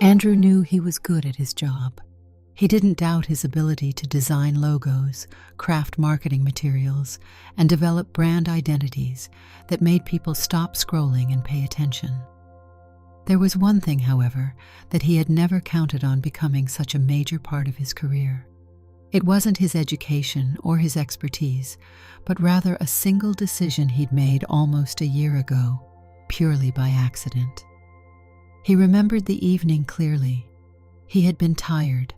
Andrew knew he was good at his job. He didn't doubt his ability to design logos, craft marketing materials, and develop brand identities that made people stop scrolling and pay attention. There was one thing, however, that he had never counted on becoming such a major part of his career. It wasn't his education or his expertise, but rather a single decision he'd made almost a year ago, purely by accident. He remembered the evening clearly. He had been tired,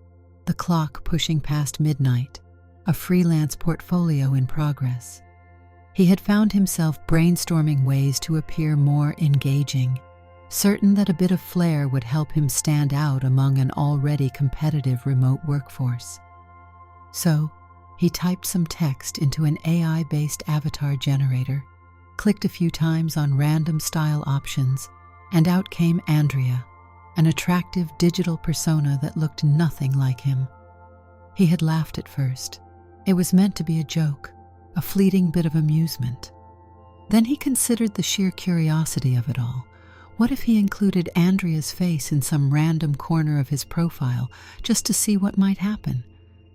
the clock pushing past midnight, a freelance portfolio in progress. He had found himself brainstorming ways to appear more engaging, certain that a bit of flair would help him stand out among an already competitive remote workforce. So, he typed some text into an AI-based avatar generator, clicked a few times on random style options, and out came Andrea, an attractive digital persona that looked nothing like him. He had laughed at first. It was meant to be a joke, a fleeting bit of amusement. Then he considered the sheer curiosity of it all. What if he included Andrea's face in some random corner of his profile just to see what might happen?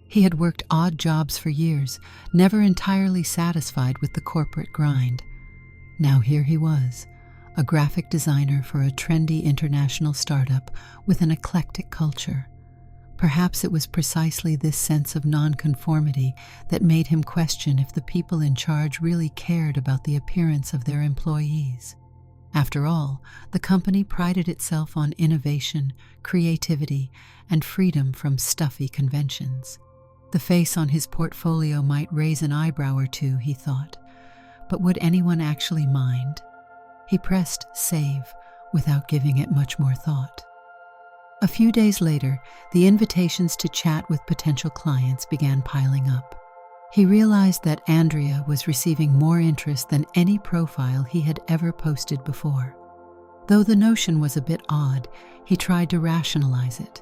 He had worked odd jobs for years, never entirely satisfied with the corporate grind. Now here he was, a graphic designer for a trendy international startup with an eclectic culture. Perhaps it was precisely this sense of nonconformity that made him question if the people in charge really cared about the appearance of their employees. After all, the company prided itself on innovation, creativity, and freedom from stuffy conventions. The face on his portfolio might raise an eyebrow or two, he thought, but would anyone actually mind? He pressed save without giving it much more thought. A few days later, the invitations to chat with potential clients began piling up. He realized that Andrea was receiving more interest than any profile he had ever posted before. Though the notion was a bit odd, he tried to rationalize it,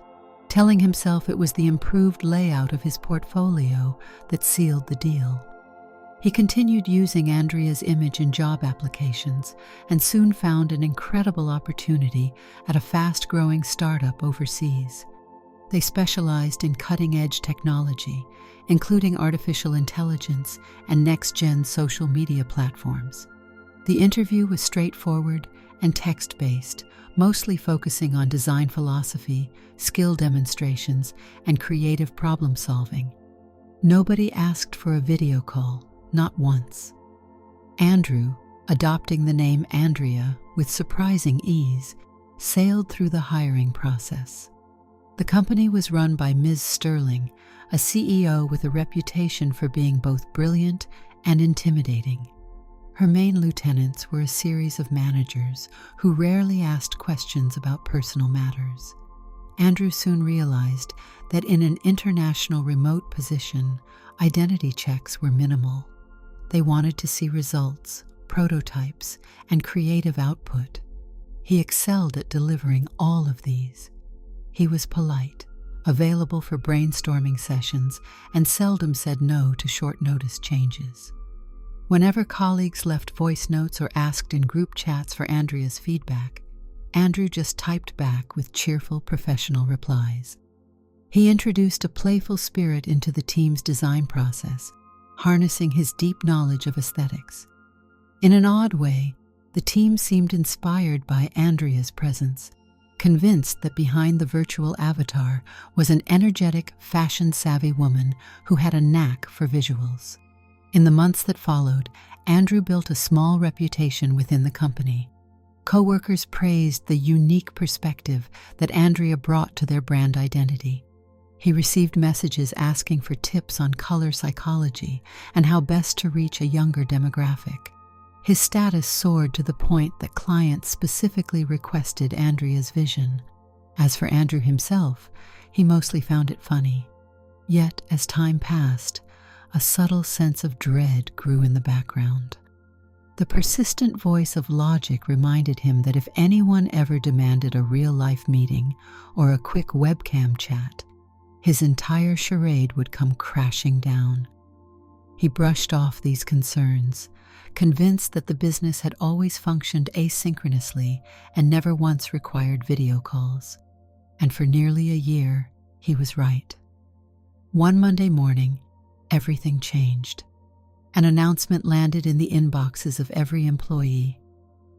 telling himself it was the improved layout of his portfolio that sealed the deal. He continued using Andrea's image in job applications and soon found an incredible opportunity at a fast-growing startup overseas. They specialized in cutting-edge technology, including artificial intelligence and next-gen social media platforms. The interview was straightforward and text-based, mostly focusing on design philosophy, skill demonstrations, and creative problem-solving. Nobody asked for a video call, not once. Andrew, adopting the name Andrea with surprising ease, sailed through the hiring process. The company was run by Ms. Sterling, a CEO with a reputation for being both brilliant and intimidating. Her main lieutenants were a series of managers who rarely asked questions about personal matters. Andrew soon realized that in an international remote position, identity checks were minimal. They wanted to see results, prototypes, and creative output. He excelled at delivering all of these. He was polite, available for brainstorming sessions, and seldom said no to short-notice changes. Whenever colleagues left voice notes or asked in group chats for Andrea's feedback, Andrew just typed back with cheerful professional replies. He introduced a playful spirit into the team's design process, harnessing his deep knowledge of aesthetics. In an odd way, the team seemed inspired by Andrea's presence, convinced that behind the virtual avatar was an energetic, fashion-savvy woman who had a knack for visuals. In the months that followed, Andrew built a small reputation within the company. Coworkers praised the unique perspective that Andrea brought to their brand identity. He received messages asking for tips on color psychology and how best to reach a younger demographic. His status soared to the point that clients specifically requested Andrea's vision. As for Andrew himself, he mostly found it funny. Yet, as time passed, a subtle sense of dread grew in the background. The persistent voice of logic reminded him that if anyone ever demanded a real-life meeting or a quick webcam chat, his entire charade would come crashing down. He brushed off these concerns, convinced that the business had always functioned asynchronously and never once required video calls. And for nearly a year, he was right. One Monday morning, everything changed. An announcement landed in the inboxes of every employee.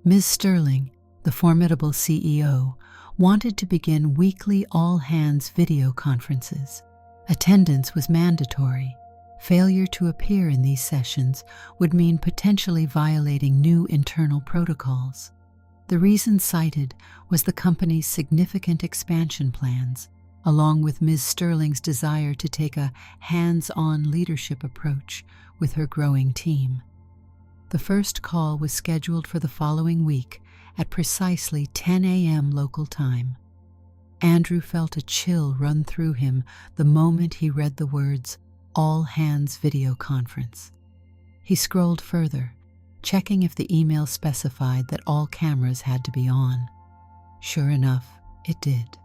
Ms. Sterling, the formidable CEO, wanted to begin weekly all-hands video conferences. Attendance was mandatory. Failure to appear in these sessions would mean potentially violating new internal protocols. The reason cited was the company's significant expansion plans, along with Ms. Sterling's desire to take a hands-on leadership approach with her growing team. The first call was scheduled for the following week at precisely 10 a.m. local time. Andrew felt a chill run through him the moment he read the words, "All Hands Video Conference." He scrolled further, checking if the email specified that all cameras had to be on. Sure enough, it did.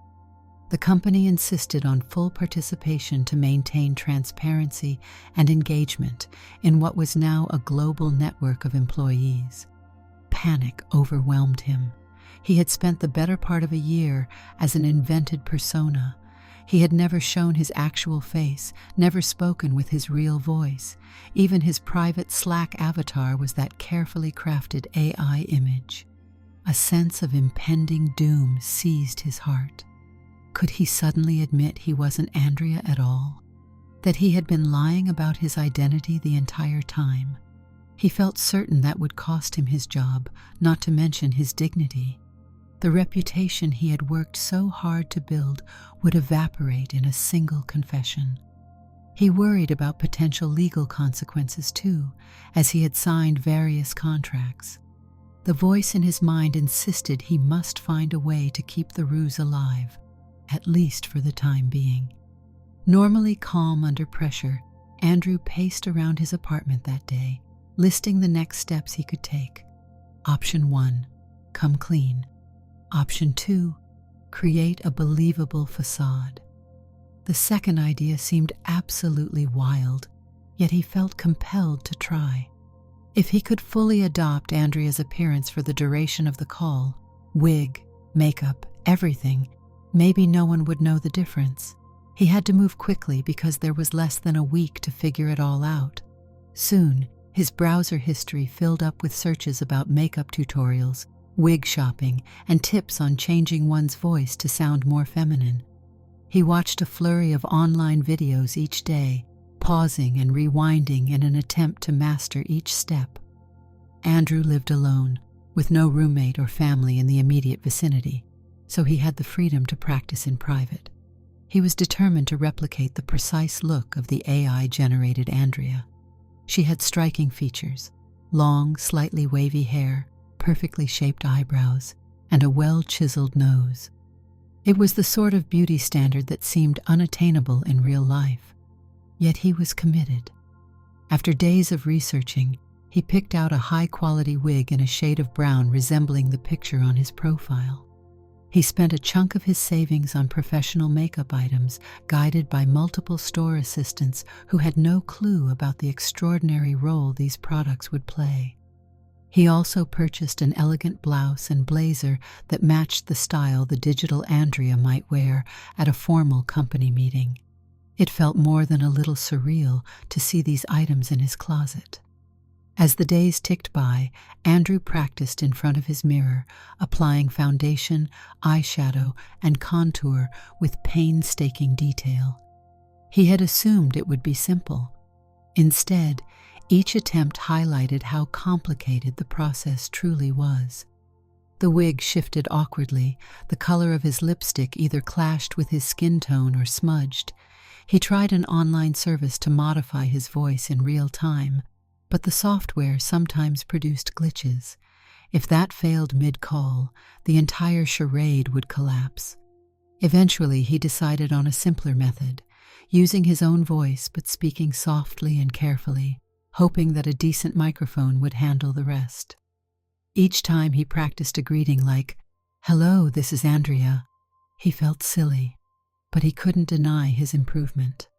The company insisted on full participation to maintain transparency and engagement in what was now a global network of employees. Panic overwhelmed him. He had spent the better part of a year as an invented persona. He had never shown his actual face, never spoken with his real voice. Even his private Slack avatar was that carefully crafted AI image. A sense of impending doom seized his heart. Could he suddenly admit he wasn't Andrea at all? That he had been lying about his identity the entire time? He felt certain that would cost him his job, not to mention his dignity. The reputation he had worked so hard to build would evaporate in a single confession. He worried about potential legal consequences too, as he had signed various contracts. The voice in his mind insisted he must find a way to keep the ruse alive, at least for the time being. Normally calm under pressure, Andrew paced around his apartment that day, listing the next steps he could take. Option 1, come clean. Option 2, create a believable facade. The second idea seemed absolutely wild, yet he felt compelled to try. If he could fully adopt Andrea's appearance for the duration of the call, wig, makeup, everything, maybe no one would know the difference. He had to move quickly because there was less than a week to figure it all out. Soon, his browser history filled up with searches about makeup tutorials, wig shopping, and tips on changing one's voice to sound more feminine. He watched a flurry of online videos each day, pausing and rewinding in an attempt to master each step. Andrew lived alone, with no roommate or family in the immediate vicinity, so he had the freedom to practice in private. He was determined to replicate the precise look of the AI-generated Andrea. She had striking features: long, slightly wavy hair, perfectly shaped eyebrows, and a well-chiseled nose. It was the sort of beauty standard that seemed unattainable in real life. Yet he was committed. After days of researching, he picked out a high-quality wig in a shade of brown resembling the picture on his profile. He spent a chunk of his savings on professional makeup items, guided by multiple store assistants who had no clue about the extraordinary role these products would play. He also purchased an elegant blouse and blazer that matched the style the digital Andrea might wear at a formal company meeting. It felt more than a little surreal to see these items in his closet. As the days ticked by, Andrew practiced in front of his mirror, applying foundation, eyeshadow, and contour with painstaking detail. He had assumed it would be simple. Instead, each attempt highlighted how complicated the process truly was. The wig shifted awkwardly, the color of his lipstick either clashed with his skin tone or smudged. He tried an online service to modify his voice in real time, but the software sometimes produced glitches. If that failed mid-call, the entire charade would collapse. Eventually, he decided on a simpler method, using his own voice but speaking softly and carefully, hoping that a decent microphone would handle the rest. Each time he practiced a greeting like, "Hello, this is Andrea," he felt silly, but he couldn't deny his improvement.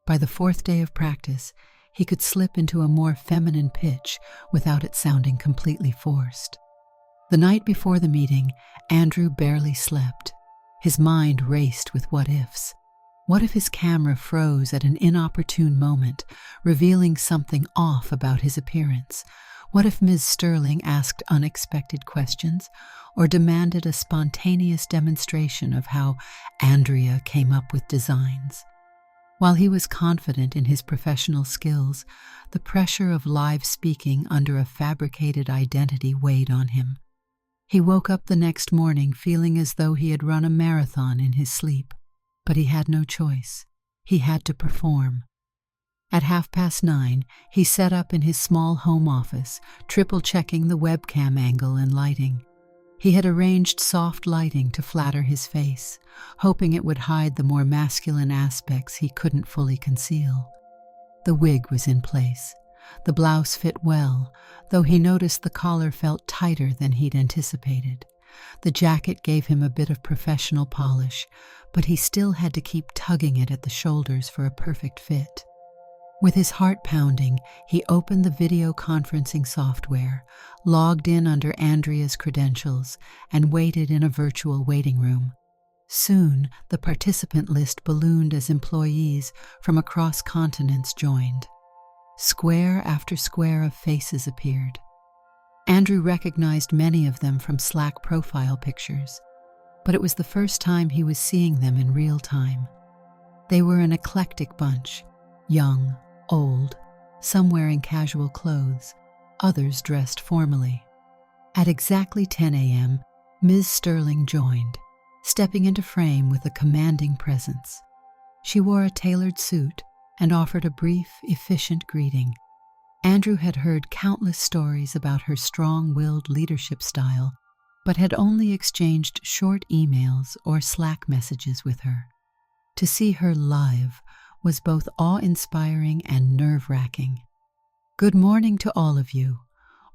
By the fourth day of practice, he could slip into a more feminine pitch without it sounding completely forced. The night before the meeting, Andrew barely slept. His mind raced with what-ifs. What if his camera froze at an inopportune moment, revealing something off about his appearance? What if Ms. Sterling asked unexpected questions or demanded a spontaneous demonstration of how Andrea came up with designs? While he was confident in his professional skills, the pressure of live speaking under a fabricated identity weighed on him. He woke up the next morning feeling as though he had run a marathon in his sleep. But he had no choice. He had to perform. At 9:30, he set up in his small home office, triple-checking the webcam angle and lighting. He had arranged soft lighting to flatter his face, hoping it would hide the more masculine aspects he couldn't fully conceal. The wig was in place. The blouse fit well, though he noticed the collar felt tighter than he'd anticipated. The jacket gave him a bit of professional polish, but he still had to keep tugging it at the shoulders for a perfect fit. With his heart pounding, he opened the video conferencing software, logged in under Andrea's credentials, and waited in a virtual waiting room. Soon, the participant list ballooned as employees from across continents joined. Square after square of faces appeared. Andrew recognized many of them from Slack profile pictures, but it was the first time he was seeing them in real time. They were an eclectic bunch, young, old, some wearing casual clothes, others dressed formally. At exactly 10 a.m., Ms. Sterling joined, stepping into frame with a commanding presence. She wore a tailored suit and offered a brief, efficient greeting. Andrew had heard countless stories about her strong-willed leadership style, but had only exchanged short emails or Slack messages with her. To see her live was both awe-inspiring and nerve-wracking. "Good morning to all of you,"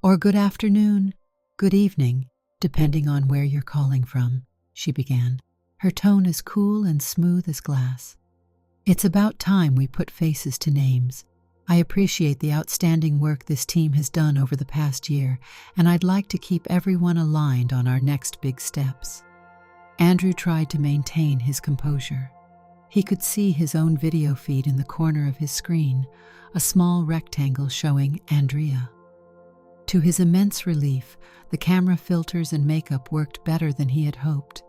or "good afternoon, good evening," depending on where you're calling from, she began, her tone as cool and smooth as glass. "It's about time we put faces to names. I appreciate the outstanding work this team has done over the past year, and I'd like to keep everyone aligned on our next big steps." Andrew tried to maintain his composure. He could see his own video feed in the corner of his screen, a small rectangle showing Andrea. To his immense relief, the camera filters and makeup worked better than he had hoped.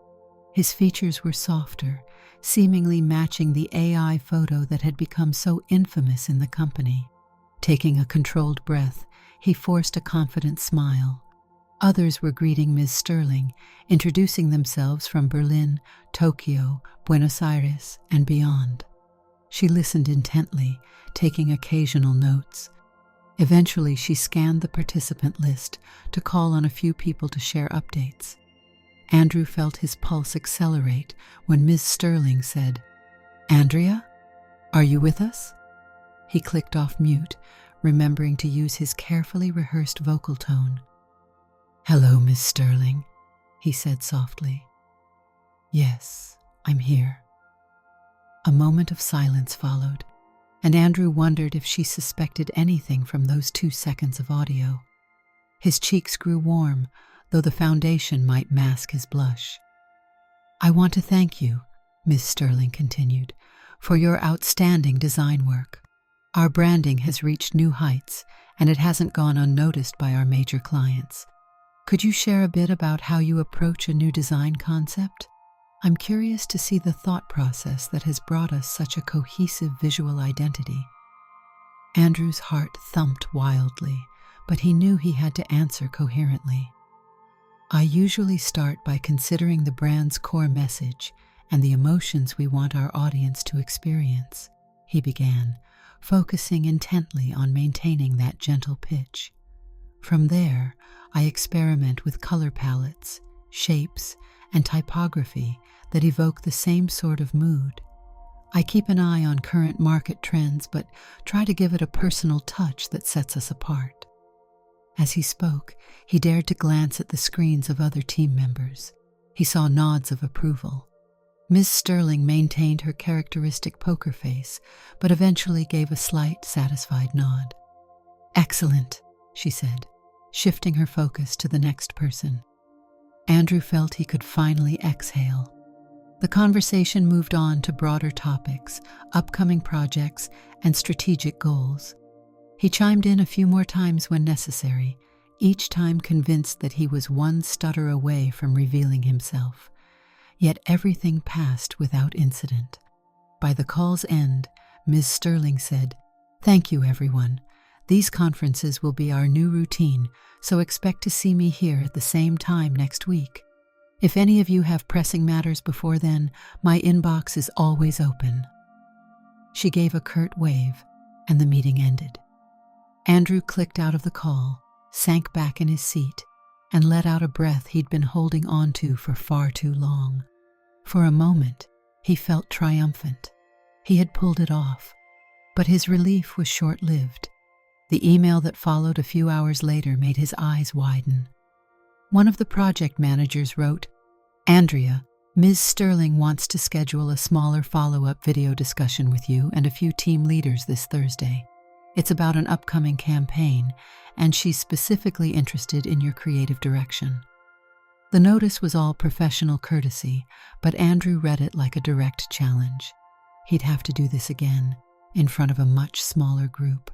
His features were softer, seemingly matching the AI photo that had become so infamous in the company. Taking a controlled breath, he forced a confident smile. Others were greeting Ms. Sterling, introducing themselves from Berlin, Tokyo, Buenos Aires, and beyond. She listened intently, taking occasional notes. Eventually, she scanned the participant list to call on a few people to share updates. Andrew felt his pulse accelerate when Ms. Sterling said, "Andrea, are you with us?" He clicked off mute, remembering to use his carefully rehearsed vocal tone. "Hello, Miss Sterling," he said softly. "Yes, I'm here." A moment of silence followed, and Andrew wondered if she suspected anything from those 2 seconds of audio. His cheeks grew warm, though the foundation might mask his blush. "I want to thank you," Ms. Sterling continued, "for your outstanding design work. Our branding has reached new heights, and it hasn't gone unnoticed by our major clients. Could you share a bit about how you approach a new design concept? I'm curious to see the thought process that has brought us such a cohesive visual identity." Andrew's heart thumped wildly, but he knew he had to answer coherently. "I usually start by considering the brand's core message and the emotions we want our audience to experience," he began, focusing intently on maintaining that gentle pitch. "From there, I experiment with color palettes, shapes, and typography that evoke the same sort of mood. I keep an eye on current market trends, but try to give it a personal touch that sets us apart." As he spoke, he dared to glance at the screens of other team members. He saw nods of approval. Ms. Sterling maintained her characteristic poker face, but eventually gave a slight, satisfied nod. "Excellent," she said, shifting her focus to the next person. Andrew felt he could finally exhale. The conversation moved on to broader topics, upcoming projects, and strategic goals. He chimed in a few more times when necessary, each time convinced that he was one stutter away from revealing himself. Yet everything passed without incident. By the call's end, Ms. Sterling said, "Thank you, everyone. These conferences will be our new routine, so expect to see me here at the same time next week. If any of you have pressing matters before then, my inbox is always open." She gave a curt wave, and the meeting ended. Andrew clicked out of the call, sank back in his seat, and let out a breath he'd been holding on to for far too long. For a moment, he felt triumphant. He had pulled it off. But his relief was short-lived. The email that followed a few hours later made his eyes widen. One of the project managers wrote, "Andrea, Ms. Sterling wants to schedule a smaller follow-up video discussion with you and a few team leaders this Thursday. It's about an upcoming campaign, and she's specifically interested in your creative direction." The notice was all professional courtesy, but Andrew read it like a direct challenge. He'd have to do this again, in front of a much smaller group,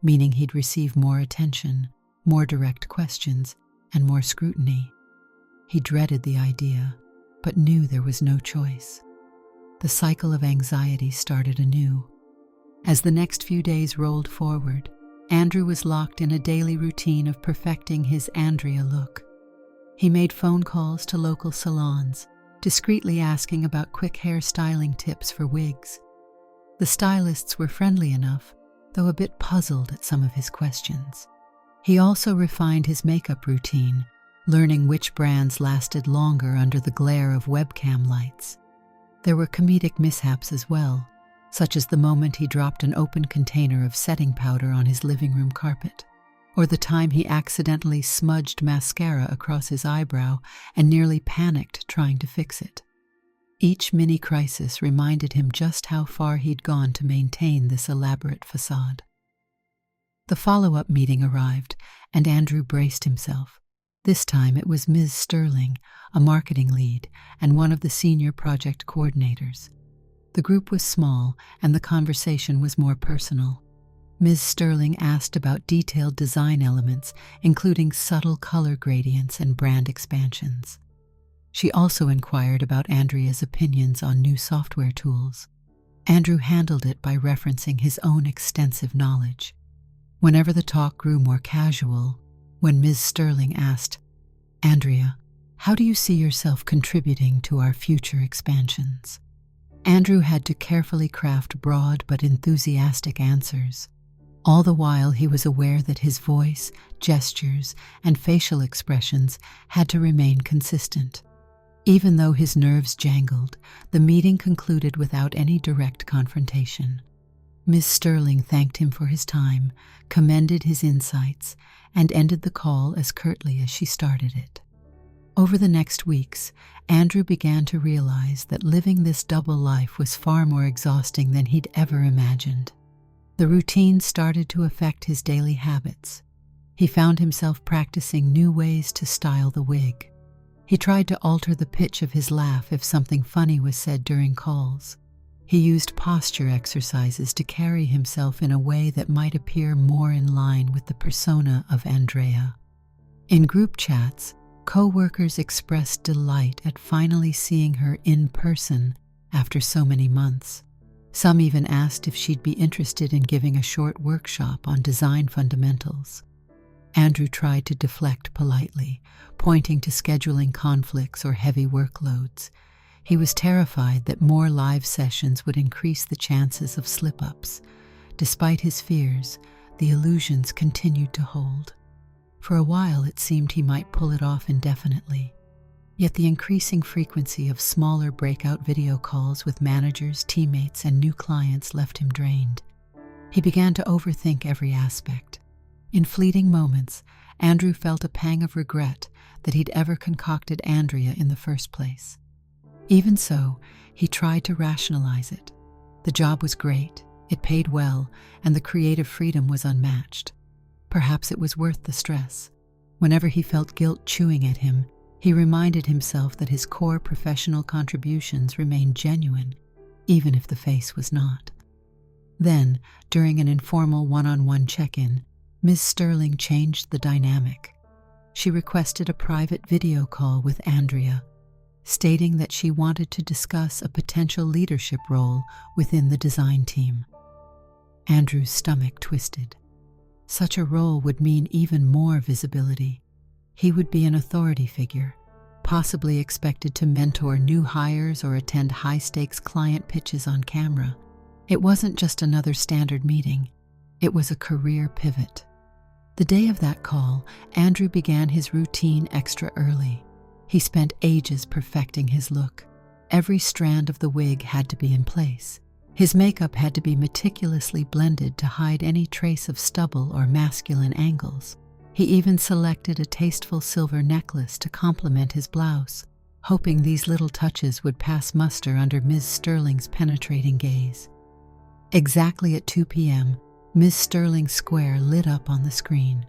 meaning he'd receive more attention, more direct questions, and more scrutiny. He dreaded the idea, but knew there was no choice. The cycle of anxiety started anew. As the next few days rolled forward, Andrew was locked in a daily routine of perfecting his Andrea look. He made phone calls to local salons, discreetly asking about quick hairstyling tips for wigs. The stylists were friendly enough, though a bit puzzled at some of his questions. He also refined his makeup routine, learning which brands lasted longer under the glare of webcam lights. There were comedic mishaps as well, such as the moment he dropped an open container of setting powder on his living room carpet, or the time he accidentally smudged mascara across his eyebrow and nearly panicked trying to fix it. Each mini-crisis reminded him just how far he'd gone to maintain this elaborate facade. The follow-up meeting arrived, and Andrew braced himself. This time it was Ms. Sterling, a marketing lead, and one of the senior project coordinators. The group was small, and the conversation was more personal. Ms. Sterling asked about detailed design elements, including subtle color gradients and brand expansions. She also inquired about Andrea's opinions on new software tools. Andrew handled it by referencing his own extensive knowledge. Whenever the talk grew more casual, when Ms. Sterling asked, "Andrea, how do you see yourself contributing to our future expansions?" Andrew had to carefully craft broad but enthusiastic answers. All the while he was aware that his voice, gestures, and facial expressions had to remain consistent. Even though his nerves jangled, the meeting concluded without any direct confrontation. Ms. Sterling thanked him for his time, commended his insights, and ended the call as curtly as she started it. Over the next weeks, Andrew began to realize that living this double life was far more exhausting than he'd ever imagined. The routine started to affect his daily habits. He found himself practicing new ways to style the wig. He tried to alter the pitch of his laugh if something funny was said during calls. He used posture exercises to carry himself in a way that might appear more in line with the persona of Andrea. In group chats, co-workers expressed delight at finally seeing her in person after so many months. Some even asked if she'd be interested in giving a short workshop on design fundamentals. Andrew tried to deflect politely, pointing to scheduling conflicts or heavy workloads. He was terrified that more live sessions would increase the chances of slip-ups. Despite his fears, the illusions continued to hold. For a while it seemed he might pull it off indefinitely. Yet the increasing frequency of smaller breakout video calls with managers, teammates, and new clients left him drained. He began to overthink every aspect. In fleeting moments, Andrew felt a pang of regret that he'd ever concocted Andrea in the first place. Even so, he tried to rationalize it. The job was great, it paid well, and the creative freedom was unmatched. Perhaps it was worth the stress. Whenever he felt guilt chewing at him, He reminded himself that his core professional contributions remained genuine, even if the face was not. Then, during an informal one-on-one check-in, Ms. Sterling changed the dynamic. She requested a private video call with Andrea, stating that she wanted to discuss a potential leadership role within the design team. Andrew's stomach twisted. Such a role would mean even more visibility. He would be an authority figure, possibly expected to mentor new hires or attend high-stakes client pitches on camera. It wasn't just another standard meeting. It was a career pivot. The day of that call, Andrew began his routine extra early. He spent ages perfecting his look. Every strand of the wig had to be in place. His makeup had to be meticulously blended to hide any trace of stubble or masculine angles. He even selected a tasteful silver necklace to complement his blouse, hoping these little touches would pass muster under Ms. Sterling's penetrating gaze. Exactly at 2 p.m., Ms. Sterling's square lit up on the screen.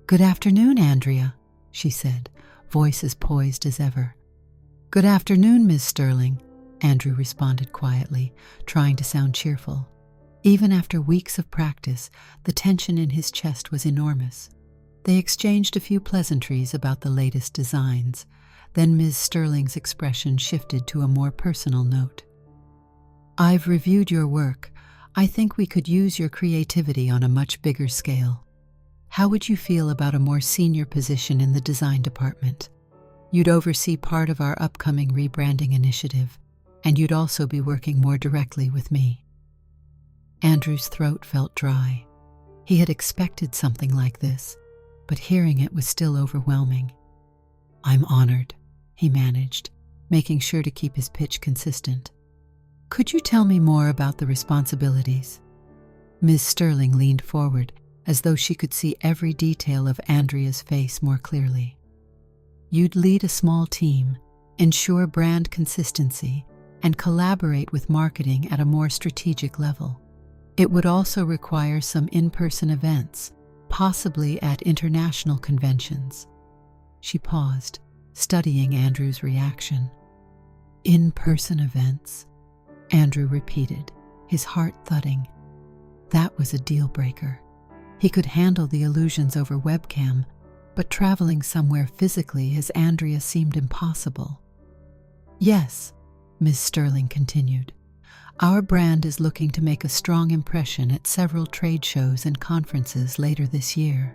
"Good afternoon, Andrea," she said, voice as poised as ever. "Good afternoon, Ms. Sterling," Andrew responded quietly, trying to sound cheerful. Even after weeks of practice, the tension in his chest was enormous. They exchanged a few pleasantries about the latest designs. Then Ms. Sterling's expression shifted to a more personal note. "I've reviewed your work. I think we could use your creativity on a much bigger scale. How would you feel about a more senior position in the design department? You'd oversee part of our upcoming rebranding initiative, and you'd also be working more directly with me." Andrew's throat felt dry. He had expected something like this, but hearing it was still overwhelming. "I'm honored," he managed, making sure to keep his pitch consistent. "Could you tell me more about the responsibilities?" Ms. Sterling leaned forward, as though she could see every detail of Andrea's face more clearly. "You'd lead a small team, ensure brand consistency, and collaborate with marketing at a more strategic level. It would also require some in-person events, possibly at international conventions." She paused, studying Andrew's reaction. "In-person events?" Andrew repeated, his heart thudding. That was a deal breaker. He could handle the illusions over webcam, but traveling somewhere physically as Andrea seemed impossible. "Yes," Ms. Sterling continued, "our brand is looking to make a strong impression at several trade shows and conferences later this year.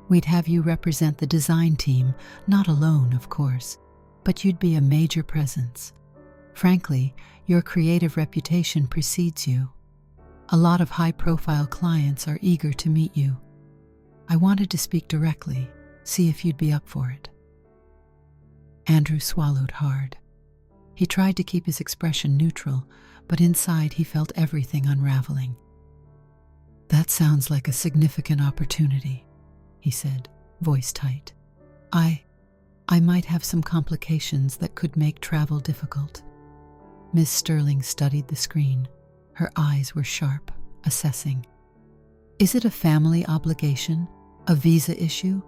We'd have you represent the design team, not alone, of course, but you'd be a major presence. Frankly, your creative reputation precedes you. A lot of high-profile clients are eager to meet you. I wanted to speak directly, see if you'd be up for it." Andrew swallowed hard. He tried to keep his expression neutral, but inside he felt everything unraveling. "That sounds like a significant opportunity," he said, voice tight. I might have some complications that could make travel difficult." Ms. Sterling studied the screen. Her eyes were sharp, assessing. "Is it a family obligation, a visa issue,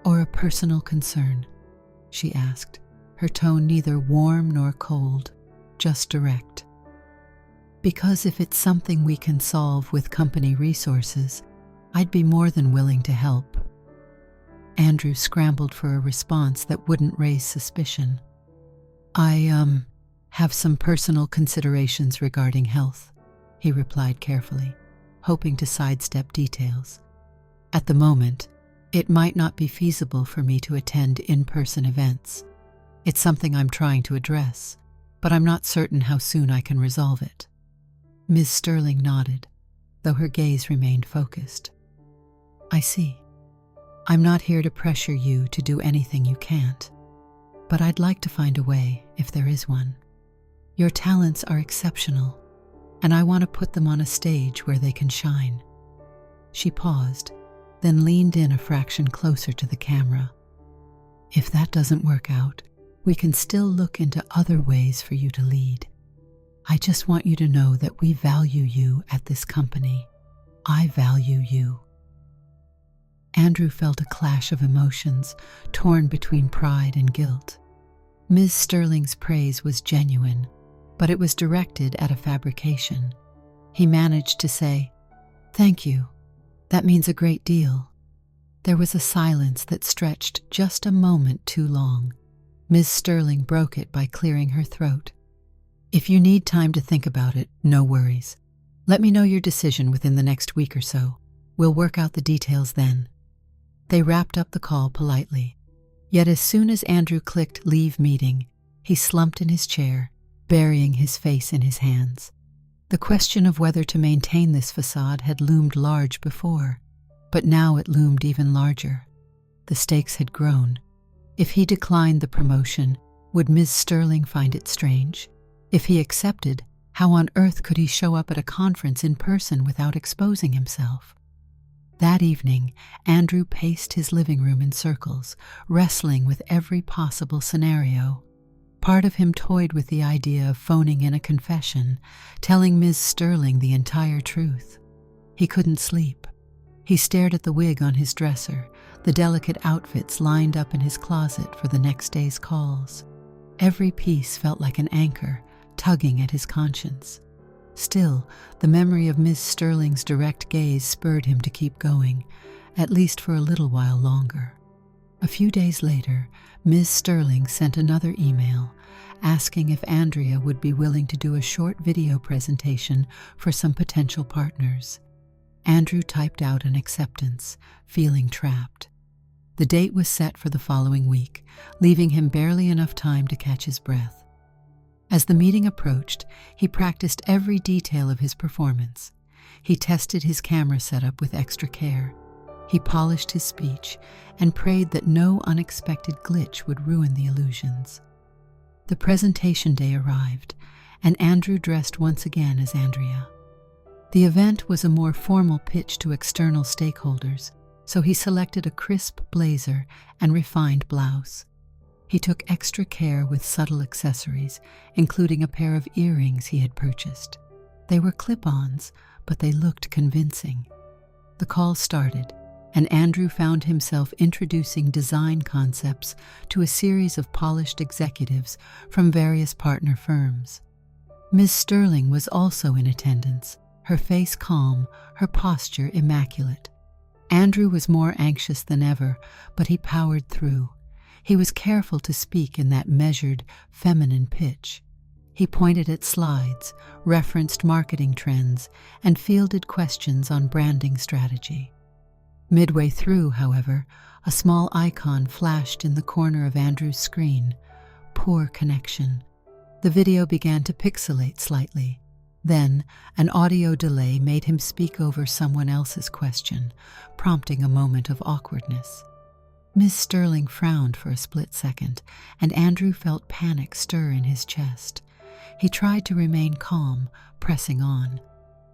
or a personal concern?" she asked, her tone neither warm nor cold, just direct. "Because if it's something we can solve with company resources, I'd be more than willing to help." Andrew scrambled for a response that wouldn't raise suspicion. I have some personal considerations regarding health," he replied carefully, hoping to sidestep details. "At the moment, it might not be feasible for me to attend in-person events. It's something I'm trying to address, but I'm not certain how soon I can resolve it." Ms. Sterling nodded, though her gaze remained focused. "I see. I'm not here to pressure you to do anything you can't, but I'd like to find a way, if there is one. Your talents are exceptional, and I want to put them on a stage where they can shine." She paused, then leaned in a fraction closer to the camera. "If that doesn't work out, we can still look into other ways for you to lead. I just want you to know that we value you at this company. I value you." Andrew felt a clash of emotions, torn between pride and guilt. Ms. Sterling's praise was genuine, but it was directed at a fabrication. He managed to say, "Thank you. That means a great deal." There was a silence that stretched just a moment too long. Ms. Sterling broke it by clearing her throat. "If you need time to think about it, no worries. Let me know your decision within the next week or so. We'll work out the details then." They wrapped up the call politely. Yet as soon as Andrew clicked "Leave meeting," he slumped in his chair, burying his face in his hands. The question of whether to maintain this facade had loomed large before, but now it loomed even larger. The stakes had grown. If he declined the promotion, would Ms. Sterling find it strange? If he accepted, how on earth could he show up at a conference in person without exposing himself? That evening, Andrew paced his living room in circles, wrestling with every possible scenario. Part of him toyed with the idea of phoning in a confession, telling Ms. Sterling the entire truth. He couldn't sleep. He stared at the wig on his dresser, the delicate outfits lined up in his closet for the next day's calls. Every piece felt like an anchor, tugging at his conscience. Still, the memory of Ms. Sterling's direct gaze spurred him to keep going, at least for a little while longer. A few days later, Ms. Sterling sent another email, asking if Andrea would be willing to do a short video presentation for some potential partners. Andrew typed out an acceptance, feeling trapped. The date was set for the following week, leaving him barely enough time to catch his breath. As the meeting approached, he practiced every detail of his performance. He tested his camera setup with extra care. He polished his speech and prayed that no unexpected glitch would ruin the illusions. The presentation day arrived, and Andrew dressed once again as Andrea. The event was a more formal pitch to external stakeholders, so he selected a crisp blazer and refined blouse. He took extra care with subtle accessories, including a pair of earrings he had purchased. They were clip-ons, but they looked convincing. The call started, and Andrew found himself introducing design concepts to a series of polished executives from various partner firms. Ms. Sterling was also in attendance, her face calm, her posture immaculate. Andrew was more anxious than ever, but he powered through. He was careful to speak in that measured, feminine pitch. He pointed at slides, referenced marketing trends, and fielded questions on branding strategy. Midway through, however, a small icon flashed in the corner of Andrew's screen. Poor connection. The video began to pixelate slightly. Then, an audio delay made him speak over someone else's question, prompting a moment of awkwardness. Ms. Sterling frowned for a split second, and Andrew felt panic stir in his chest. He tried to remain calm, pressing on.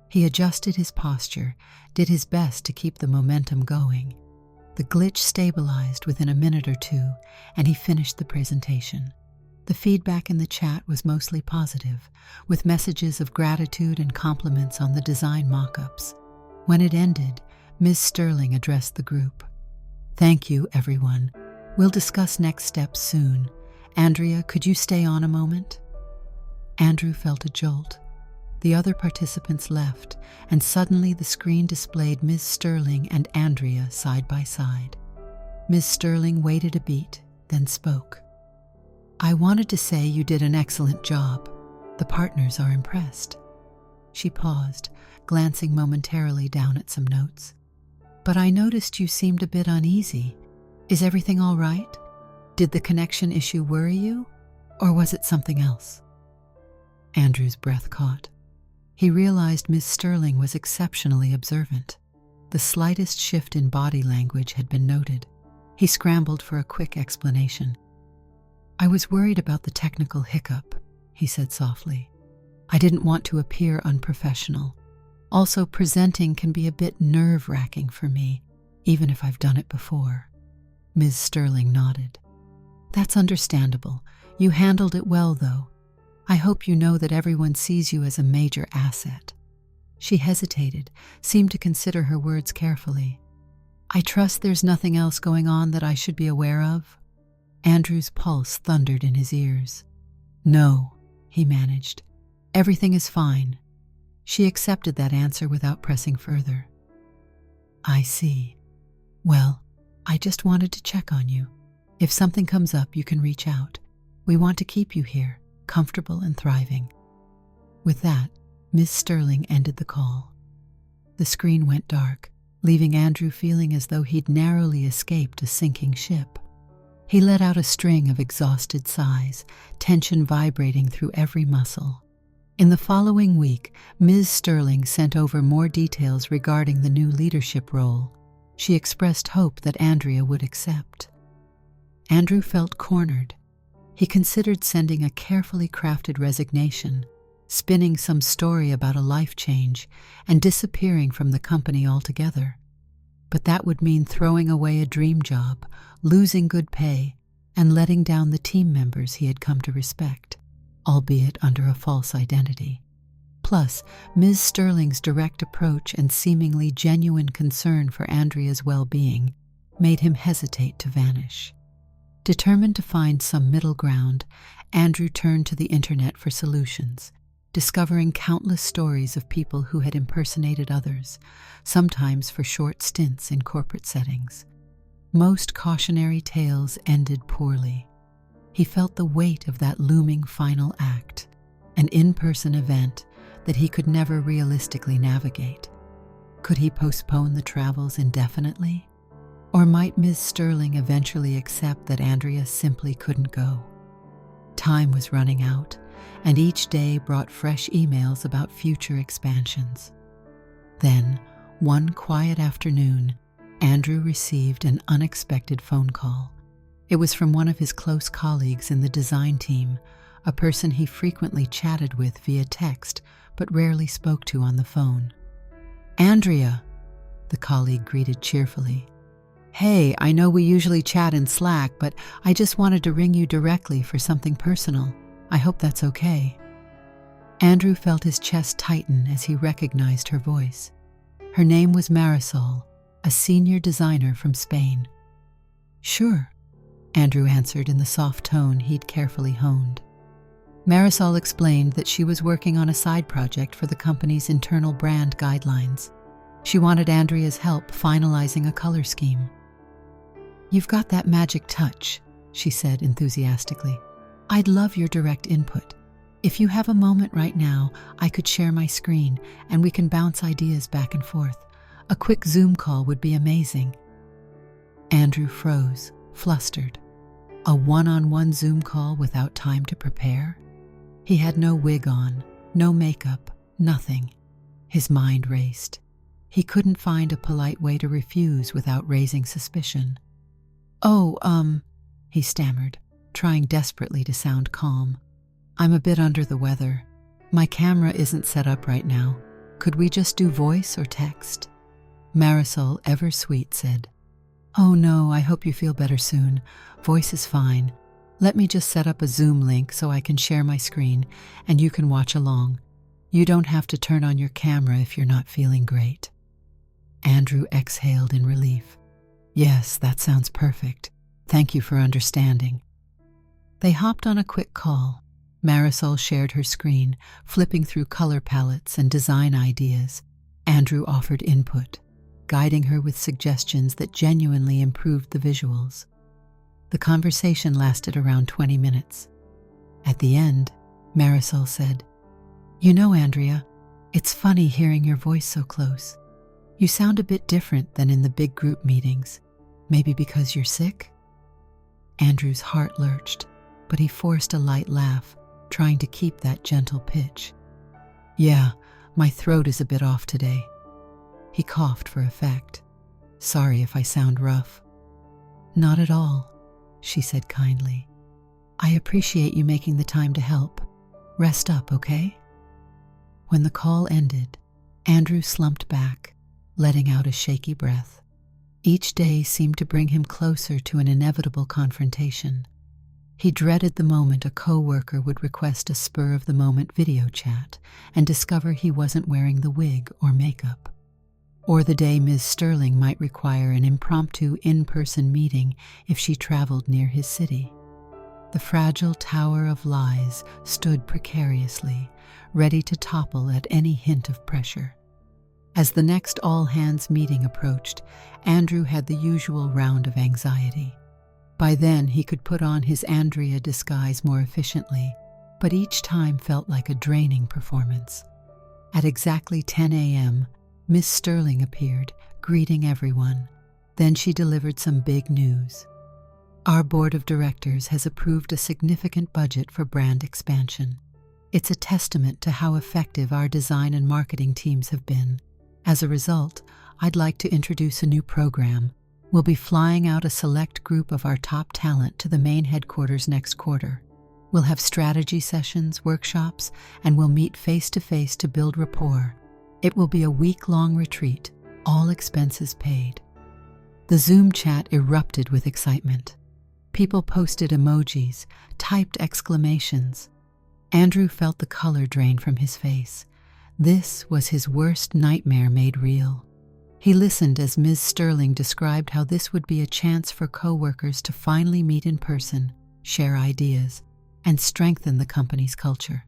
He adjusted his posture, did his best to keep the momentum going. The glitch stabilized within a minute or two, and he finished the presentation. The feedback in the chat was mostly positive, with messages of gratitude and compliments on the design mock-ups. When it ended, Ms. Sterling addressed the group. "Thank you, everyone. We'll discuss next steps soon. Andrea, could you stay on a moment?" Andrew felt a jolt. The other participants left, and suddenly the screen displayed Ms. Sterling and Andrea side by side. Ms. Sterling waited a beat, then spoke. "I wanted to say you did an excellent job. The partners are impressed." She paused, glancing momentarily down at some notes. "But I noticed you seemed a bit uneasy. Is everything all right? Did the connection issue worry you? Or was it something else?" Andrew's breath caught. He realized Ms. Sterling was exceptionally observant. The slightest shift in body language had been noted. He scrambled for a quick explanation. "I was worried about the technical hiccup," he said softly. "I didn't want to appear unprofessional. Also, presenting can be a bit nerve-wracking for me, even if I've done it before." Ms. Sterling nodded. "That's understandable. You handled it well, though. I hope you know that everyone sees you as a major asset." She hesitated, seemed to consider her words carefully. I trust there's nothing else going on that I should be aware of? Andrew's pulse thundered in his ears. No, he managed. Everything is fine. She accepted that answer without pressing further. I see. Well, I just wanted to check on you. If something comes up, you can reach out. We want to keep you here, comfortable and thriving. With that, Ms. Sterling ended the call. The screen went dark, leaving Andrew feeling as though he'd narrowly escaped a sinking ship. He let out a string of exhausted sighs, tension vibrating through every muscle. In the following week, Ms. Sterling sent over more details regarding the new leadership role. She expressed hope that Andrea would accept. Andrew felt cornered. He considered sending a carefully crafted resignation, spinning some story about a life change, and disappearing from the company altogether. But that would mean throwing away a dream job, losing good pay, and letting down the team members he had come to respect, albeit under a false identity. Plus, Ms. Sterling's direct approach and seemingly genuine concern for Andrea's well-being made him hesitate to vanish. Determined to find some middle ground, Andrew turned to the internet for solutions, discovering countless stories of people who had impersonated others, sometimes for short stints in corporate settings. Most cautionary tales ended poorly. He felt the weight of that looming final act, an in-person event that he could never realistically navigate. Could he postpone the travels indefinitely? Or might Ms. Sterling eventually accept that Andrea simply couldn't go? Time was running out, and each day brought fresh emails about future expansions. Then, one quiet afternoon, Andrew received an unexpected phone call. It was from one of his close colleagues in the design team, a person he frequently chatted with via text but rarely spoke to on the phone. "Andrea," the colleague greeted cheerfully. "Hey, I know we usually chat in Slack, but I just wanted to ring you directly for something personal. I hope that's okay." Andrew felt his chest tighten as he recognized her voice. Her name was Marisol, a senior designer from Spain. "Sure," Andrew answered in the soft tone he'd carefully honed. Marisol explained that she was working on a side project for the company's internal brand guidelines. She wanted Andrea's help finalizing a color scheme. "You've got that magic touch," she said enthusiastically. "I'd love your direct input. If you have a moment right now, I could share my screen and we can bounce ideas back and forth. A quick Zoom call would be amazing." Andrew froze, flustered. A one-on-one Zoom call without time to prepare? He had no wig on, no makeup, nothing. His mind raced. He couldn't find a polite way to refuse without raising suspicion. He stammered, trying desperately to sound calm. "I'm a bit under the weather. My camera isn't set up right now. Could we just do voice or text?" Marisol, ever sweet, said, "Oh no, I hope you feel better soon. Voice is fine. Let me just set up a Zoom link so I can share my screen and you can watch along. You don't have to turn on your camera if you're not feeling great." Andrew exhaled in relief. "Yes, that sounds perfect. Thank you for understanding." They hopped on a quick call. Marisol shared her screen, flipping through color palettes and design ideas. Andrew offered input, guiding her with suggestions that genuinely improved the visuals. The conversation lasted around 20 minutes. At the end, Marisol said, "You know, Andrea, it's funny hearing your voice so close. You sound a bit different than in the big group meetings. Maybe because you're sick?" Andrew's heart lurched, but he forced a light laugh, trying to keep that gentle pitch. "Yeah, my throat is a bit off today." He coughed for effect. "Sorry if I sound rough." "Not at all," she said kindly. "I appreciate you making the time to help. Rest up, okay?" When the call ended, Andrew slumped back, letting out a shaky breath. Each day seemed to bring him closer to an inevitable confrontation. He dreaded the moment a coworker would request a spur-of-the-moment video chat and discover he wasn't wearing the wig or makeup. or the day Ms. Sterling might require an impromptu in-person meeting if she traveled near his city. The fragile tower of lies stood precariously, ready to topple at any hint of pressure. As the next all-hands meeting approached, Andrew had the usual round of anxiety. By then, he could put on his Andrea disguise more efficiently, but each time felt like a draining performance. At exactly 10 a.m., Miss Sterling appeared, greeting everyone. Then she delivered some big news. Our board of directors has approved a significant budget for brand expansion. It's a testament to how effective our design and marketing teams have been. As a result, I'd like to introduce a new program. We'll be flying out a select group of our top talent to the main headquarters next quarter. We'll have strategy sessions, workshops, and we'll meet face-to-face to build rapport. It will be a week-long retreat, all expenses paid. The Zoom chat erupted with excitement. People posted emojis, typed exclamations. Andrew felt the color drain from his face. This was his worst nightmare made real. He listened as Ms. Sterling described how this would be a chance for co-workers to finally meet in person, share ideas, and strengthen the company's culture.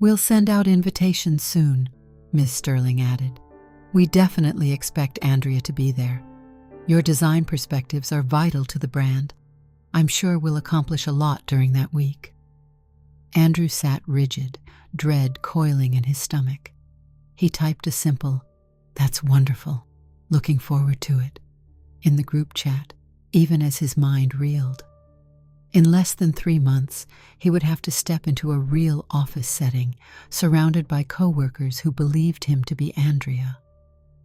"We'll send out invitations soon," Ms. Sterling added. "We definitely expect Andrea to be there. Your design perspectives are vital to the brand. I'm sure we'll accomplish a lot during that week." Andrew sat rigid, dread coiling in his stomach. He typed a simple, "That's wonderful. Looking forward to it," in the group chat, even as his mind reeled. In less than 3 months, he would have to step into a real office setting, surrounded by co-workers who believed him to be Andrea.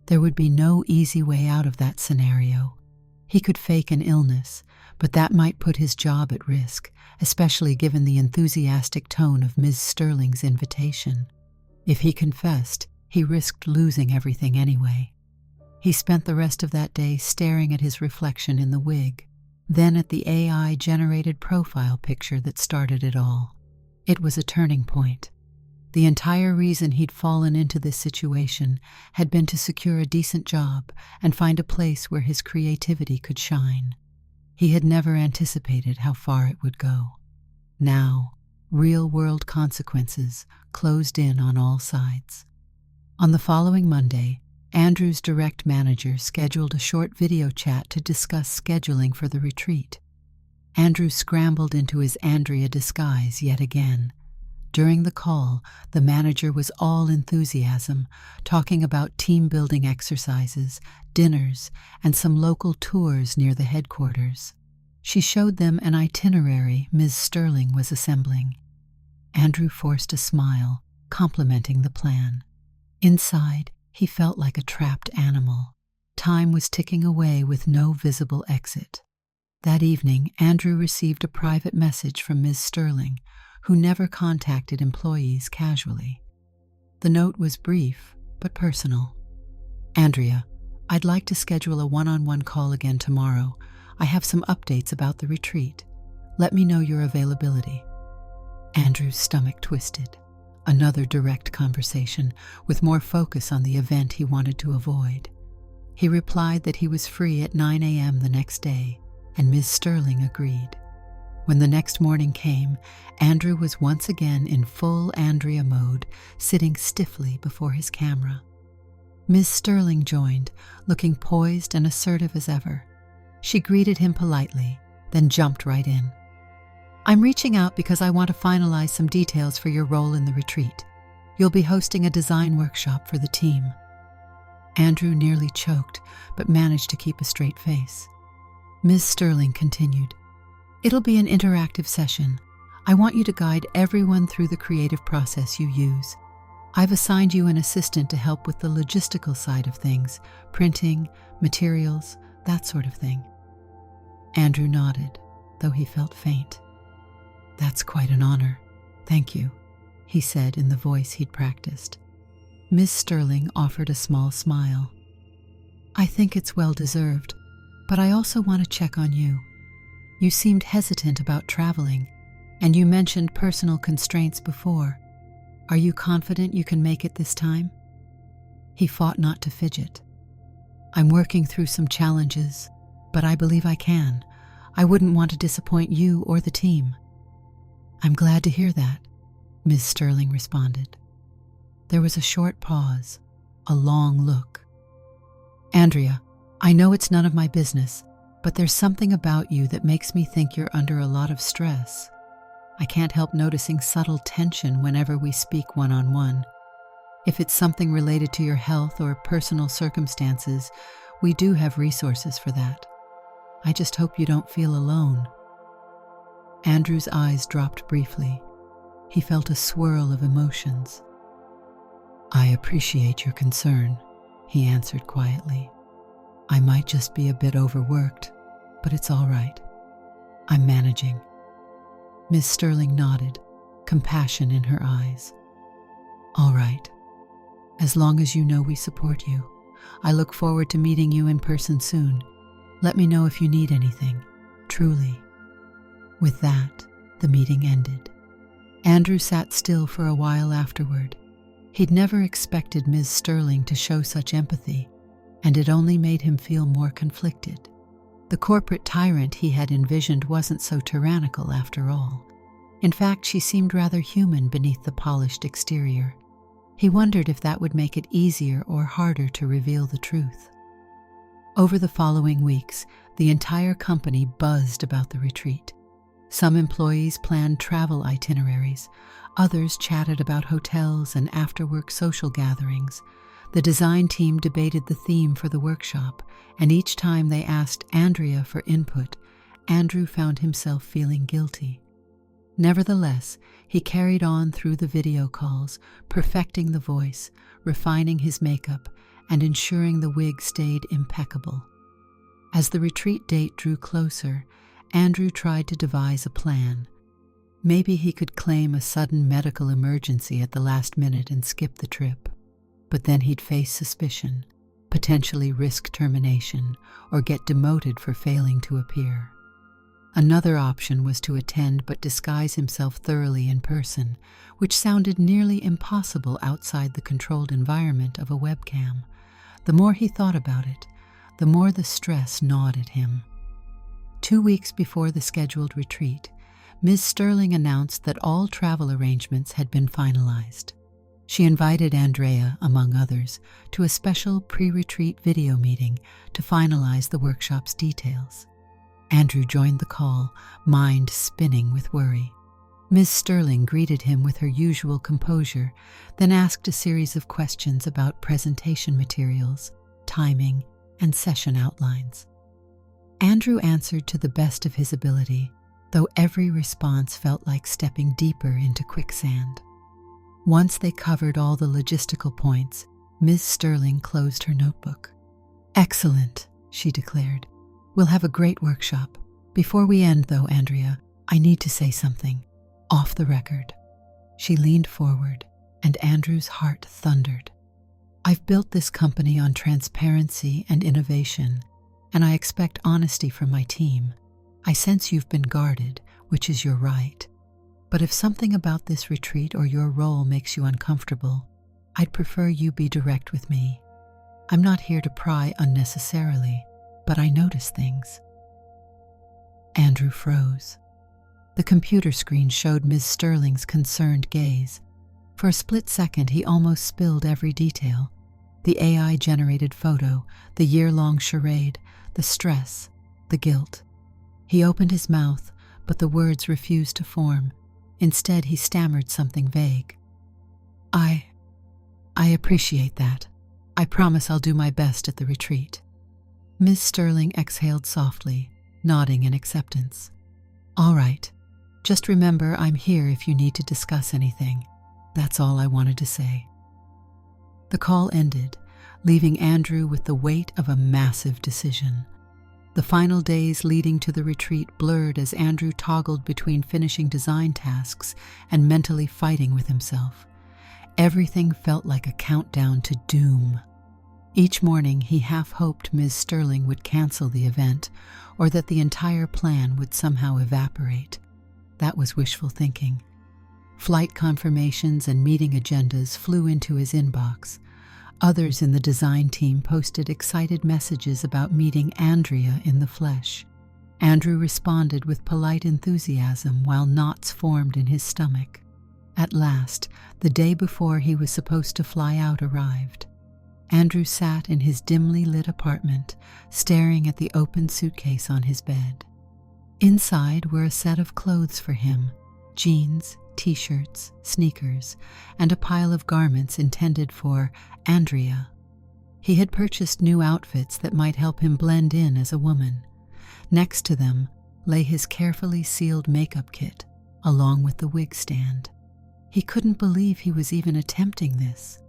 There would be no easy way out of that scenario. He could fake an illness, but that might put his job at risk, especially given the enthusiastic tone of Ms. Sterling's invitation. If he confessed, he risked losing everything anyway. He spent the rest of that day staring at his reflection in the wig, then at the AI-generated profile picture that started it all. It was a turning point. The entire reason he'd fallen into this situation had been to secure a decent job and find a place where his creativity could shine. He had never anticipated how far it would go. Now, real-world consequences closed in on all sides. On the following Monday, Andrew's direct manager scheduled a short video chat to discuss scheduling for the retreat. Andrew scrambled into his Andrea disguise yet again. During the call, the manager was all enthusiasm, talking about team-building exercises, dinners, and some local tours near the headquarters. She showed them an itinerary Ms. Sterling was assembling. Andrew forced a smile, complimenting the plan. Inside, he felt like a trapped animal. Time was ticking away with no visible exit. That evening, Andrew received a private message from Ms. Sterling, who never contacted employees casually. The note was brief, but personal. "Andrea, I'd like to schedule a one-on-one call again tomorrow. I have some updates about the retreat. Let me know your availability." Andrew's stomach twisted. Another direct conversation, with more focus on the event he wanted to avoid. He replied that he was free at 9 a.m. the next day, and Ms. Sterling agreed. When the next morning came, Andrew was once again in full Andrea mode, sitting stiffly before his camera. Ms. Sterling joined, looking poised and assertive as ever. She greeted him politely, then jumped right in. "I'm reaching out because I want to finalize some details for your role in the retreat. You'll be hosting a design workshop for the team." Andrew nearly choked, but managed to keep a straight face. Ms. Sterling continued, "It'll be an interactive session. I want you to guide everyone through the creative process you use. I've assigned you an assistant to help with the logistical side of things, printing, materials, that sort of thing." Andrew nodded, though he felt faint. "That's quite an honor. Thank you," he said in the voice he'd practiced. Ms. Sterling offered a small smile. "I think it's well-deserved, but I also want to check on you. You seemed hesitant about traveling, and you mentioned personal constraints before. Are you confident you can make it this time?" He fought not to fidget. I'm working through some challenges, but I believe I can. I wouldn't want to disappoint you or the team." "I'm glad to hear that," Ms. Sterling responded. There was a short pause, a long look. "Andrea, I know it's none of my business, but there's something about you that makes me think you're under a lot of stress. I can't help noticing subtle tension whenever we speak one-on-one. If it's something related to your health or personal circumstances, we do have resources for that. I just hope you don't feel alone." Andrew's eyes dropped briefly. He felt a swirl of emotions. "I appreciate your concern," he answered quietly. "I might just be a bit overworked, but it's all right. I'm managing." Ms. Sterling nodded, compassion in her eyes. "All right. As long as you know we support you. I look forward to meeting you in person soon. Let me know if you need anything. Truly." With that, the meeting ended. Andrew sat still for a while afterward. He'd never expected Ms. Sterling to show such empathy, and it only made him feel more conflicted. The corporate tyrant he had envisioned wasn't so tyrannical after all. In fact, she seemed rather human beneath the polished exterior. He wondered if that would make it easier or harder to reveal the truth. Over the following weeks, the entire company buzzed about the retreat. Some employees planned travel itineraries. Others chatted about hotels and after-work social gatherings. The design team debated the theme for the workshop, and each time they asked Andrea for input, Andrew found himself feeling guilty. Nevertheless, he carried on through the video calls, perfecting the voice, refining his makeup, and ensuring the wig stayed impeccable. As the retreat date drew closer, Andrew tried to devise a plan. Maybe he could claim a sudden medical emergency at the last minute and skip the trip. But then he'd face suspicion, potentially risk termination, or get demoted for failing to appear. Another option was to attend but disguise himself thoroughly in person, which sounded nearly impossible outside the controlled environment of a webcam. The more he thought about it, the more the stress gnawed at him. 2 weeks before the scheduled retreat, Ms. Sterling announced that all travel arrangements had been finalized. She invited Andrea, among others, to a special pre-retreat video meeting to finalize the workshop's details. Andrew joined the call, mind spinning with worry. Ms. Sterling greeted him with her usual composure, then asked a series of questions about presentation materials, timing, and session outlines. Andrew answered to the best of his ability, though every response felt like stepping deeper into quicksand. Once they covered all the logistical points, Ms. Sterling closed her notebook. "Excellent," she declared. "We'll have a great workshop. Before we end, though, Andrea, I need to say something. Off the record." She leaned forward, and Andrew's heart thundered. "I've built this company on transparency and innovation, and I expect honesty from my team. I sense you've been guarded, which is your right. But if something about this retreat or your role makes you uncomfortable, I'd prefer you be direct with me. I'm not here to pry unnecessarily, but I notice things." Andrew froze. The computer screen showed Ms. Sterling's concerned gaze. For a split second, he almost spilled every detail. The AI-generated photo, the year-long charade, the stress, the guilt. He opened his mouth, but the words refused to form. Instead, he stammered something vague. I appreciate that. I promise I'll do my best at the retreat." Ms. Sterling exhaled softly, nodding in acceptance. "All right. Just remember I'm here if you need to discuss anything. That's all I wanted to say." The call ended, leaving Andrew with the weight of a massive decision. The final days leading to the retreat blurred as Andrew toggled between finishing design tasks and mentally fighting with himself. Everything felt like a countdown to doom. Each morning he half hoped Ms. Sterling would cancel the event, or that the entire plan would somehow evaporate. That was wishful thinking. Flight confirmations and meeting agendas flew into his inbox. Others in the design team posted excited messages about meeting Andrea in the flesh. Andrew responded with polite enthusiasm while knots formed in his stomach. At last, the day before he was supposed to fly out arrived. Andrew sat in his dimly lit apartment, staring at the open suitcase on his bed. Inside were a set of clothes for him: jeans, t-shirts, sneakers, and a pile of garments intended for Andrea. He had purchased new outfits that might help him blend in as a woman. Next to them lay his carefully sealed makeup kit, along with the wig stand. He couldn't believe he was even attempting this.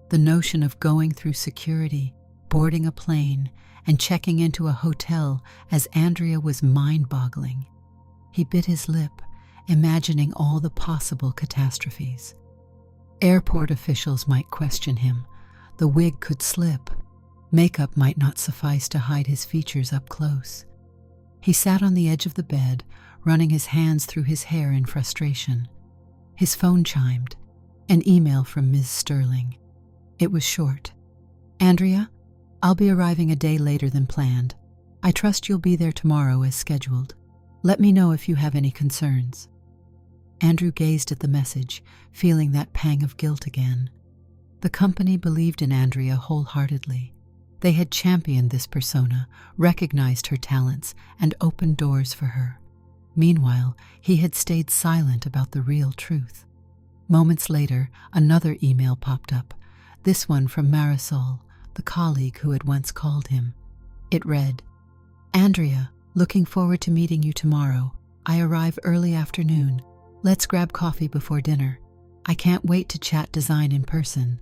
The notion of going through security, boarding a plane, and checking into a hotel as Andrea was mind-boggling. He bit his lip, imagining all the possible catastrophes. Airport officials might question him. The wig could slip. Makeup might not suffice to hide his features up close. He sat on the edge of the bed, running his hands through his hair in frustration. His phone chimed. An email from Ms. Sterling. It was short. "Andrea, I'll be arriving a day later than planned. I trust you'll be there tomorrow as scheduled. Let me know if you have any concerns." Andrew gazed at the message, feeling that pang of guilt again. The company believed in Andrea wholeheartedly. They had championed this persona, recognized her talents, and opened doors for her. Meanwhile, he had stayed silent about the real truth. Moments later, another email popped up, this one from Marisol, the colleague who had once called him. It read, "Andrea, looking forward to meeting you tomorrow. I arrive early afternoon. Let's grab coffee before dinner. I can't wait to chat design in person."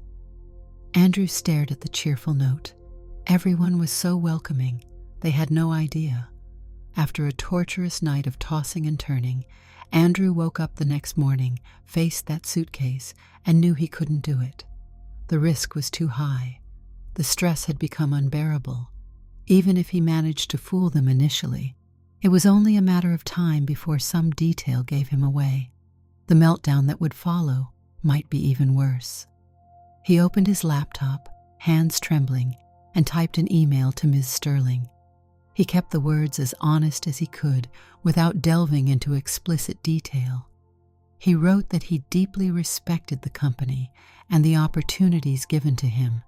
Andrew stared at the cheerful note. Everyone was so welcoming. They had no idea. After a torturous night of tossing and turning, Andrew woke up the next morning, faced that suitcase, and knew he couldn't do it. The risk was too high. The stress had become unbearable. Even if he managed to fool them initially, it was only a matter of time before some detail gave him away. The meltdown that would follow might be even worse. He opened his laptop, hands trembling, and typed an email to Ms. Sterling. He kept the words as honest as he could without delving into explicit detail. He wrote that he deeply respected the company and the opportunities given to him.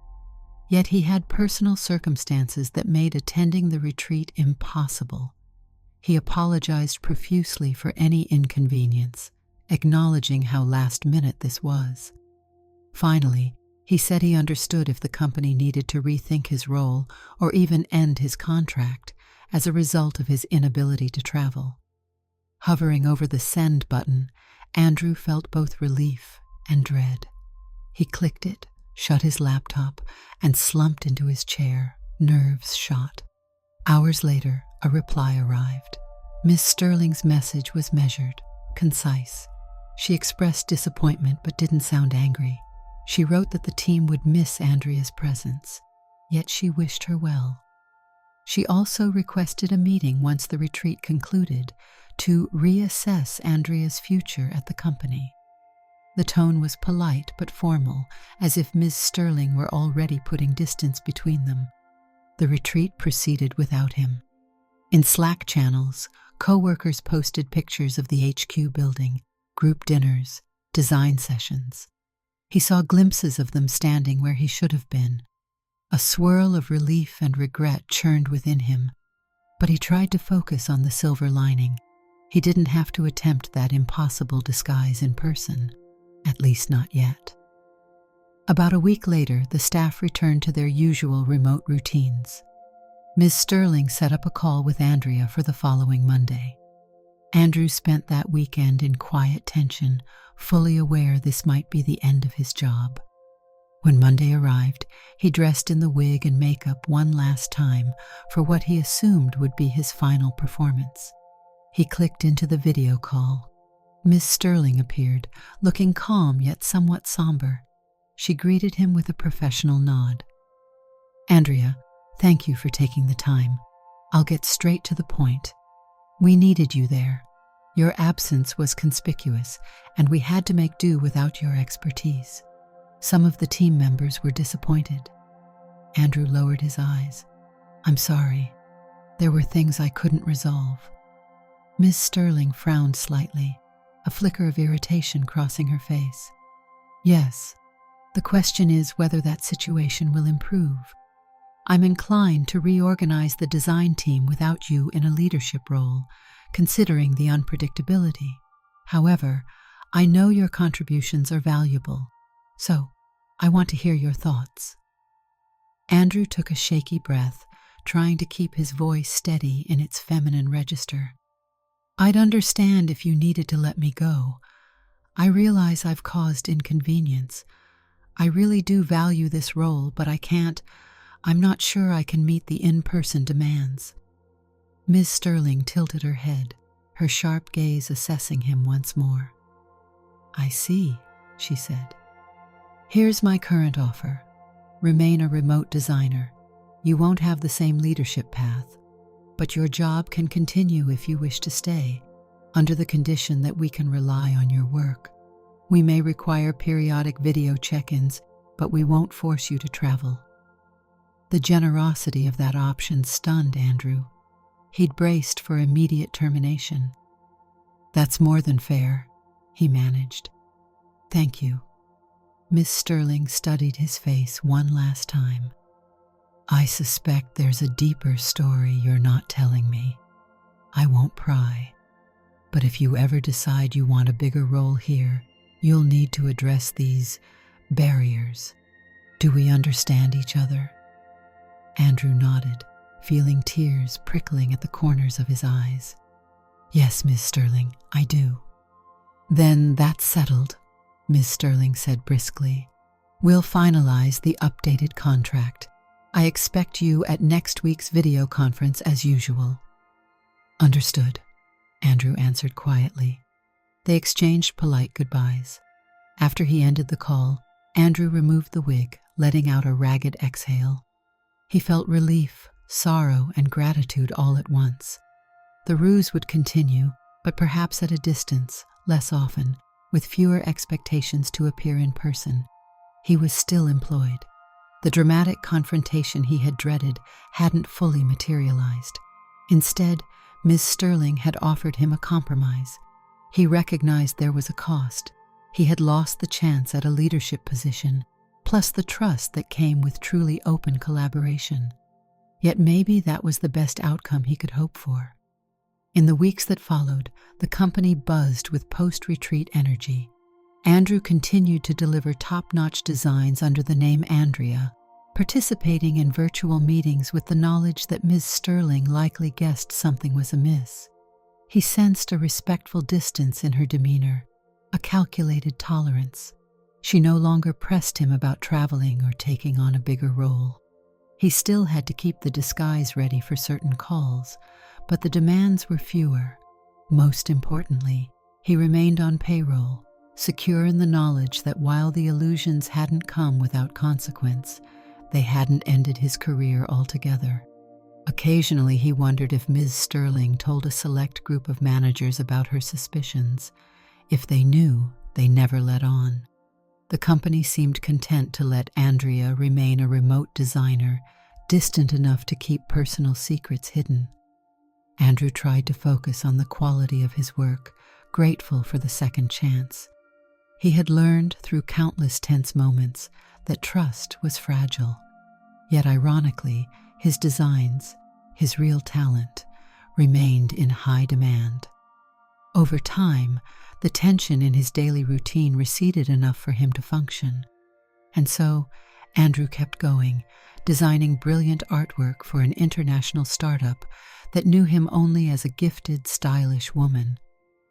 Yet he had personal circumstances that made attending the retreat impossible. He apologized profusely for any inconvenience, acknowledging how last-minute this was. Finally, he said he understood if the company needed to rethink his role or even end his contract as a result of his inability to travel. Hovering over the send button, Andrew felt both relief and dread. He clicked it, shut his laptop, and slumped into his chair, nerves shot. Hours later, a reply arrived. Miss Sterling's message was measured, concise. She expressed disappointment but didn't sound angry. She wrote that the team would miss Andrea's presence, yet she wished her well. She also requested a meeting once the retreat concluded to reassess Andrea's future at the company. The tone was polite but formal, as if Ms. Sterling were already putting distance between them. The retreat proceeded without him. In Slack channels, co-workers posted pictures of the HQ building, group dinners, design sessions. He saw glimpses of them standing where he should have been. A swirl of relief and regret churned within him, but he tried to focus on the silver lining. He didn't have to attempt that impossible disguise in person, at least not yet. About a week later, the staff returned to their usual remote routines. Ms. Sterling set up a call with Andrea for the following Monday. Andrew spent that weekend in quiet tension, fully aware this might be the end of his job. When Monday arrived, he dressed in the wig and makeup one last time for what he assumed would be his final performance. He clicked into the video call. Miss Sterling appeared, looking calm yet somewhat somber. She greeted him with a professional nod. "Andrea, thank you for taking the time. I'll get straight to the point. We needed you there. Your absence was conspicuous, and we had to make do without your expertise." Some of the team members were disappointed. Andrew lowered his eyes. "I'm sorry. There were things I couldn't resolve." Ms. Sterling frowned slightly, a flicker of irritation crossing her face. "Yes, the question is whether that situation will improve. I'm inclined to reorganize the design team without you in a leadership role, considering the unpredictability. However, I know your contributions are valuable, so I want to hear your thoughts." Andrew took a shaky breath, trying to keep his voice steady in its feminine register. "I'd understand if you needed to let me go. I realize I've caused inconvenience. I really do value this role, but I'm not sure I can meet the in-person demands." Ms. Sterling tilted her head, her sharp gaze assessing him once more. "I see," she said. "Here's my current offer. Remain a remote designer. You won't have the same leadership path, but your job can continue if you wish to stay, under the condition that we can rely on your work. We may require periodic video check-ins, but we won't force you to travel." The generosity of that option stunned Andrew. He'd braced for immediate termination. "That's more than fair," he managed. "Thank you." Miss Sterling studied his face one last time. "I suspect there's a deeper story you're not telling me. I won't pry. But if you ever decide you want a bigger role here, you'll need to address these barriers. Do we understand each other?" Andrew nodded, feeling tears prickling at the corners of his eyes. "Yes, Miss Sterling, I do." "Then that's settled," Miss Sterling said briskly. "We'll finalize the updated contract. I expect you at next week's video conference as usual." "Understood," Andrew answered quietly. They exchanged polite goodbyes. After he ended the call, Andrew removed the wig, letting out a ragged exhale. He felt relief, sorrow, and gratitude all at once. The ruse would continue, but perhaps at a distance, less often, with fewer expectations to appear in person. He was still employed. The dramatic confrontation he had dreaded hadn't fully materialized. Instead, Ms. Sterling had offered him a compromise. He recognized there was a cost. He had lost the chance at a leadership position, plus the trust that came with truly open collaboration. Yet maybe that was the best outcome he could hope for. In the weeks that followed, the company buzzed with post-retreat energy. Andrew continued to deliver top-notch designs under the name Andrea, participating in virtual meetings with the knowledge that Ms. Sterling likely guessed something was amiss. He sensed a respectful distance in her demeanor, a calculated tolerance. She no longer pressed him about traveling or taking on a bigger role. He still had to keep the disguise ready for certain calls, but the demands were fewer. Most importantly, he remained on payroll, secure in the knowledge that while the illusions hadn't come without consequence, they hadn't ended his career altogether. Occasionally he wondered if Ms. Sterling told a select group of managers about her suspicions. If they knew, they never let on. The company seemed content to let Andrea remain a remote designer, distant enough to keep personal secrets hidden. Andrew tried to focus on the quality of his work, grateful for the second chance. He had learned through countless tense moments that trust was fragile. Yet ironically, his designs, his real talent, remained in high demand. Over time, the tension in his daily routine receded enough for him to function. And so, Andrew kept going, designing brilliant artwork for an international startup that knew him only as a gifted, stylish woman.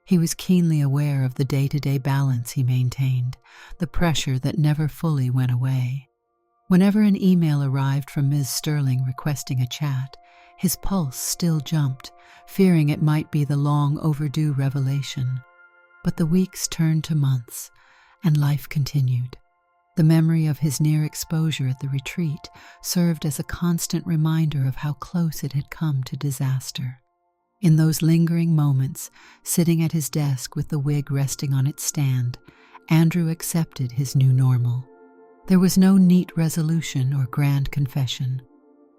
He was keenly aware of the day-to-day balance he maintained, the pressure that never fully went away. Whenever an email arrived from Ms. Sterling requesting a chat, his pulse still jumped, fearing it might be the long-overdue revelation. But the weeks turned to months, and life continued. The memory of his near exposure at the retreat served as a constant reminder of how close it had come to disaster. In those lingering moments, sitting at his desk with the wig resting on its stand, Andrew accepted his new normal. There was no neat resolution or grand confession.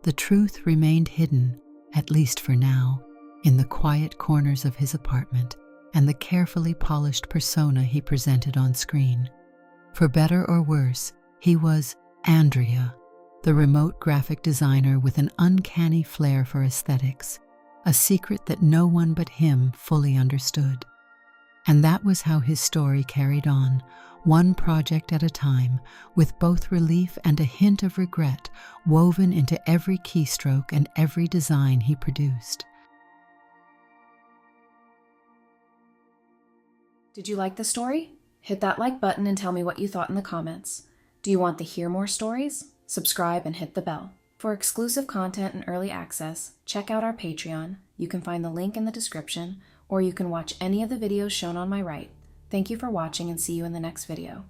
The truth remained hidden, at least for now, in the quiet corners of his apartment and the carefully polished persona he presented on screen. For better or worse, he was Andrea, the remote graphic designer with an uncanny flair for aesthetics, a secret that no one but him fully understood. And that was how his story carried on, one project at a time, with both relief and a hint of regret woven into every keystroke and every design he produced. Did you like the story? Hit that like button and tell me what you thought in the comments. Do you want to hear more stories? Subscribe and hit the bell. For exclusive content and early access, check out our Patreon. You can find the link in the description, or you can watch any of the videos shown on my right. Thank you for watching and see you in the next video.